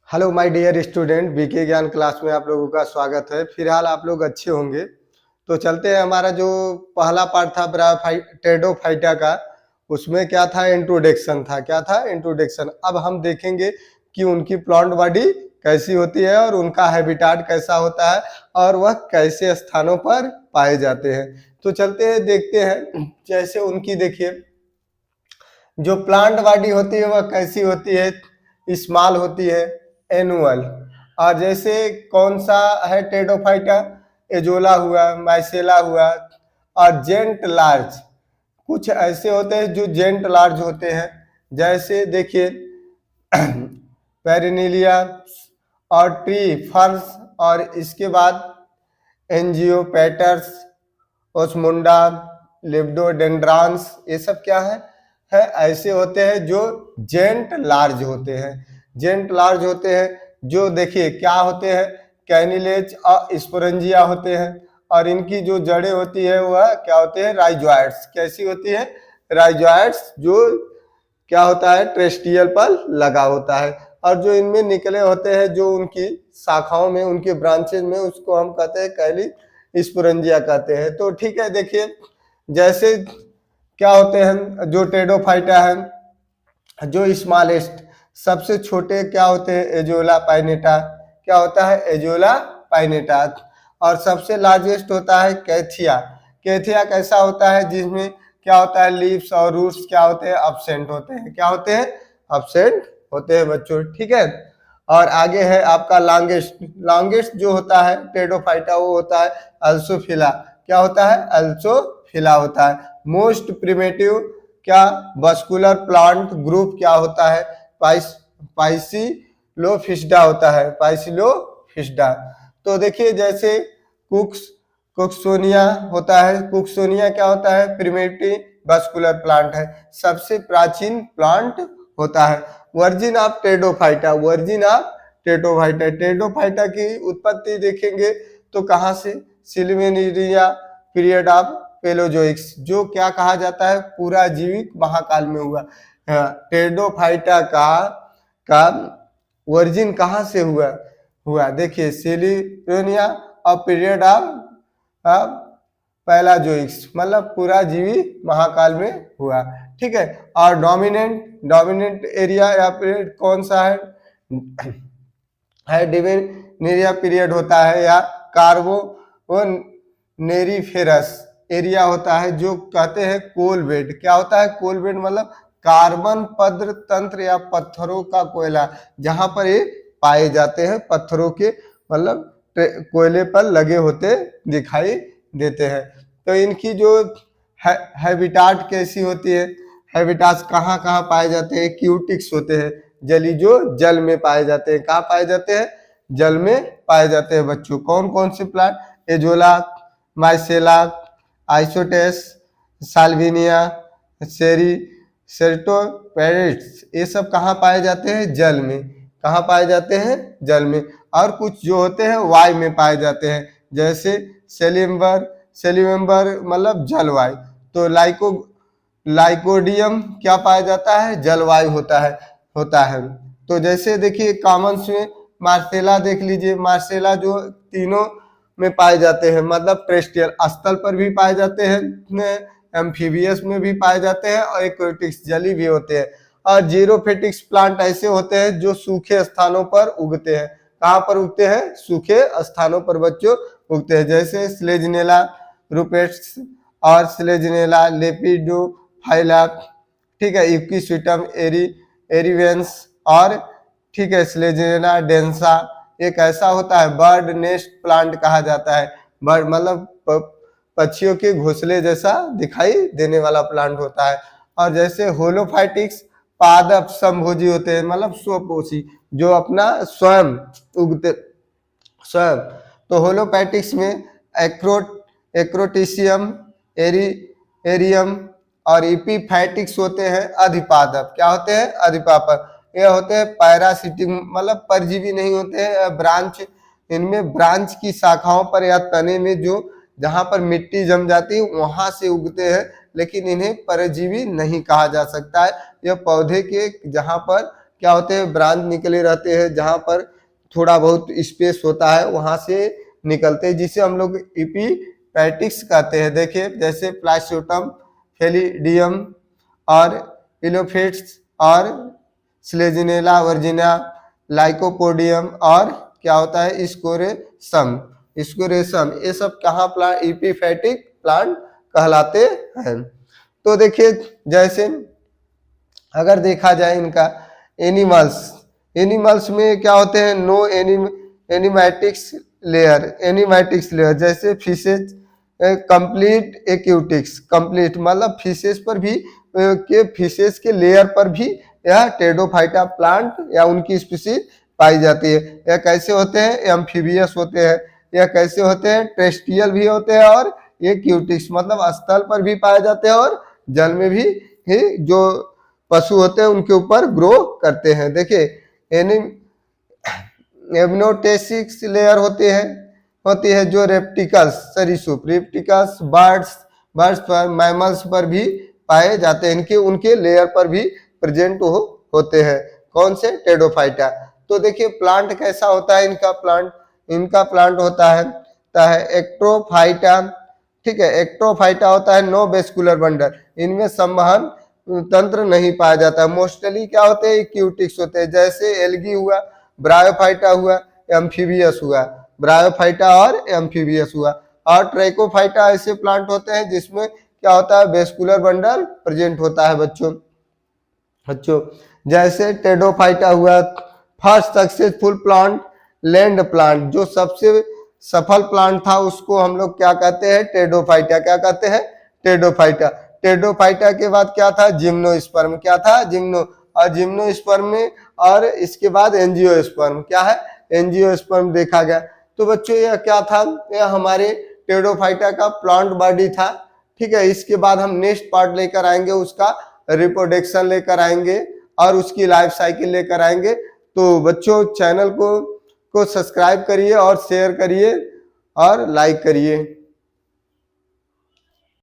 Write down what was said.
Hello my dear student, BK Gyan class में आप लोगों का स्वागत है। फिलहाल आप लोग अच्छे होंगे तो चलते हैं। हमारा जो पहला पार्ट था टेडोफाइटा का, उसमें क्या था, इंट्रोडक्शन था। क्या था? इंट्रोडक्शन। अब हम देखेंगे कि उनकी प्लांट बॉडी कैसी होती है और उनका हैबिटाट कैसा होता है और वह कैसे स्थानों पर पाए जाते हैं। तो चलते हैं, देखते हैं। जैसे उनकी देखिए जो प्लांट बॉडी होती है वह कैसी होती है, स्मॉल होती है, एनुअल। और जैसे कौन सा है टेडोफाइटा, एजोला हुआ, माइसेला हुआ और जेंट लार्ज। कुछ ऐसे होते हैं जो जेंट लार्ज होते हैं, जैसे देखिए पेरिनीलिया और ट्री फर्स, और इसके बाद एंजियोपेटर्स, ओस्मुंडा, लिब्डोडेंड्रॉन्स, ये सब क्या है ऐसे होते हैं जो जेंट लार्ज होते हैं। जेंट लार्ज होते हैं जो देखिए क्या होते हैं, कैनिलेज और स्पोरेंजिया होते हैं। और इनकी जो जड़ें होती है वह क्या होते हैं, राइजॉइड्स। कैसी होती है? राइजॉइड्स, जो क्या होता है, ट्रेस्टियल पर लगा होता है। और जो इनमें निकले होते हैं, जो उनकी शाखाओं में, उनके ब्रांचेज में, उसको हम कहते हैं कैली स्पोरेंजिया कहते हैं। तो ठीक है, देखिए जैसे क्या होते हैं जो टेडोफाइटा है, जो स्मॉलेस्ट सबसे छोटे क्या होते हैं, एजोला पाइनेटा। क्या होता है? एजोला पाइनेटा। और सबसे लार्जेस्ट होता है कैथिया। कैथिया कैसा होता है, जिसमें क्या होता है, लीव्स और रूट्स क्या होते हैं, एब्सेंट होते हैं। क्या होते हैं? एब्सेंट होते हैं बच्चों। ठीक है। और आगे है आपका लॉन्गेस्ट। लॉन्गेस्ट जो होता है टेडोफाइटा वो होता है अल्सोफिला। क्या होता है? अल्सोफिला होता है। मोस्ट प्रिमिटिव क्या बस्कुलर प्लांट ग्रुप क्या होता है, पाइसिलोफिस्डा होता है, पाइसिलोफिस्डा। तो देखिए जैसे कुक्सोनिया होता है। कुक्सोनिया क्या होता है? प्रिमिटिव बस्कुलर प्लांट है, सबसे प्राचीन प्लांट होता है। Virgin of Pteridophyta, virgin of Pteridophyta. Pteridophyta की उत्पत्ति देखेंगे तो कहाँ से, सिल्वेनिया पीरियड ऑफ पेलोजोइक्स, जो क्या कहा जाता है, पूरा जीवित महाकाल में हुआ। टेडोफाइटा का वर्जिन कहाँ से हुआ देखिए, सिल्वेनिया और पीरियड ऑफ पैलाजोइक्स, मतलब पूरा जीवी महाकाल में हुआ। ठीक है। और डोमिनेंट एरिया या पीरियड कौन सा है डिवेनेरिया पीरियड होता है, या कार्बोनेरिफेरस एरिया होता है, जो कहते हैं कोल बेड। क्या होता है? कोल बेड मतलब कार्बन पद्र तंत्र या पत्थरों का कोयला, जहां पर ये पाए जाते हैं, पत्थरों के मतलब कोयले पर लगे होते दिखाई देते हैं। तो इनकी जो हैबिटाट कैसी होती है, हैबिटाट्स कहाँ कहाँ पाए जाते हैं, क्यूटिक्स होते हैं, जली जो जल में पाए जाते हैं। कहाँ पाए जाते हैं? जल में पाए जाते हैं बच्चों। कौन कौन से प्लांट? एजोला, माइसेला, आइसोटेस, साल्विनिया, सेरिटोपेरिट्स, ये सब कहाँ पाए जाते हैं? जल में। कहाँ पाए जाते हैं? जल में। और कुछ जो होते हैं वायु में पाए जाते हैं, जैसे सेल्यूमेम्बर मतलब जलवायु। तो लाइकोडियम क्या पाया जाता है? जलवायु होता है। तो जैसे देखिए कॉमन में मार्सेला देख लीजिए। मार्सेला जो तीनों में पाए जाते हैं, मतलब टेरेस्ट्रियल स्थल पर भी पाए जाते हैं, एम्फीबियस में भी पाए जाते हैं, और एक्वेटिक्स जली भी होते हैं। और जीरोफिटिक्स प्लांट ऐसे होते हैं जो सूखे स्थानों पर उगते हैं। कहाँ पर उगते हैं? सूखे स्थानों पर बच्चों उगते हैं, जैसे स्लेजनेला रूपेट्स और स्लेजनेला लेपिडोफाइला। ठीक है। इक्विस्विटम एरिवेंस और ठीक है स्लेजनेला डेंसा एक ऐसा होता है, बर्ड नेस्ट प्लांट कहा जाता है। बर्ड मतलब पक्षियों के घोंसले जैसा दिखाई देने वाला प्लांट होता है। और जैसे होलोफाइटिक्स पादप समभोजी होते हैं, मतलब स्वपोषी, जो अपना स्वयं उगते स्वयं। तो होलोफाइटिक्स में एक्रोटिशियम, एरियम और इपीफाइटिक्स होते हैं अधिपादप। क्या होते हैं? अधिपादप। ये होते हैं पैरासिटिक, मतलब परजीवी नहीं होते हैं। ब्रांच, इनमें ब्रांच की शाखाओं पर या तने में जो जहां पर मिट्टी जम जाती है वहां से उगते हैं, लेकिन इन्हें परजीवी नहीं कहा जा सकता है। यह पौधे के जहां पर क्या होते हैं, ब्रांच निकले रहते हैं, जहां पर थोड़ा बहुत स्पेस होता है वहां से निकलते हैं, जिसे हम लोग इपीफैटिक्स कहते हैं। देखिए जैसे प्लास्टियोटम, फेलिडियम और इलोफेट्स और स्लेजिनेला वर्जिना, लाइकोपोडियम और क्या होता है, स्कोरेसम। स्कोरेसम ये सब कहाँ प्लांट, इपीफैटिक प्लांट कहलाते हैं। तो देखिए जैसे अगर देखा जाए इनका एनिमल्स, एनिमल्स में क्या होते हैं, नो एनिमैटिक्स लेयर, एनिमैटिक्स लेयर जैसे फिशेज, कंप्लीट एक्यूटिक्स, कंप्लीट मतलब फिशेज पर भी के फिशेज के लेयर पर भी यह टेडोफाइटा प्लांट या उनकी स्पीसीज पाई जाती है। यह कैसे होते हैं, एम्फीबियस होते हैं, यह कैसे होते हैं, टेरेस्ट्रियल भी होते हैं और ये क्यूटिक्स मतलब स्थल पर भी पाए जाते हैं और जल में भी जो पशु होते हैं उनके ऊपर ग्रो करते हैं। देखिए एमनोटेसिक्स लेयर होती है जो रेप्टिकल्स, सरीसृप, रेप्टिकल्स, बर्ड्स पर, मैमल्स पर भी पाए जाते हैं, इनके उनके लेयर पर भी प्रेजेंट होते हैं। कौन से, टेडोफाइटा। तो देखिए प्लांट कैसा होता है इनका प्लांट होता है एक्ट्रोफाइटा, ठीक है। एक्ट्रोफाइटा होता है नो वेस्कुलर बंडल, इनमें संवहन तंत्र नहीं पाया जाता। मोस्टली क्या होते हैं, क्यूटिक्स होते हैं, जैसे एल्गी हुआ, ब्रायोफाइटा हुआ, एम्फीबियस हुआ, ब्रायोफाइटा और एम्फीबियस हुआ। और ट्रैकोफाइटा ऐसे प्लांट होते हैं जिसमें क्या होता है, वेस्कुलर बंडल प्रेजेंट होता है बच्चों। जैसे टेडोफाइटा हुआ, first successful plant land plant, जो सबसे सफल प्लांट था उसको हम लोग क्या कहते हैं, टेडोफाइटा। क्या कहते हैं, टेडोफाइटा। टेडोफाइटा के बाद क्या था, जिम्नोस्पर्म, क्या था, और जिम्नोस्पर्म में और इसके बाद एंजियोस्पर्म, क्या है, एंजियोस्पर्म देखा गया। तो बच्चों यह क्या था, यह हमारे टेडोफाइटा का प्लांट बॉडी था, ठीक है। इसके बाद हम नेक्स्ट पार्ट लेकर आएंगे, उसका रिप्रोडक्शन लेकर आएंगे और उसकी लाइफ साइकिल लेकर आएंगे। तो बच्चों चैनल को सब्सक्राइब करिए और शेयर करिए और लाइक करिए।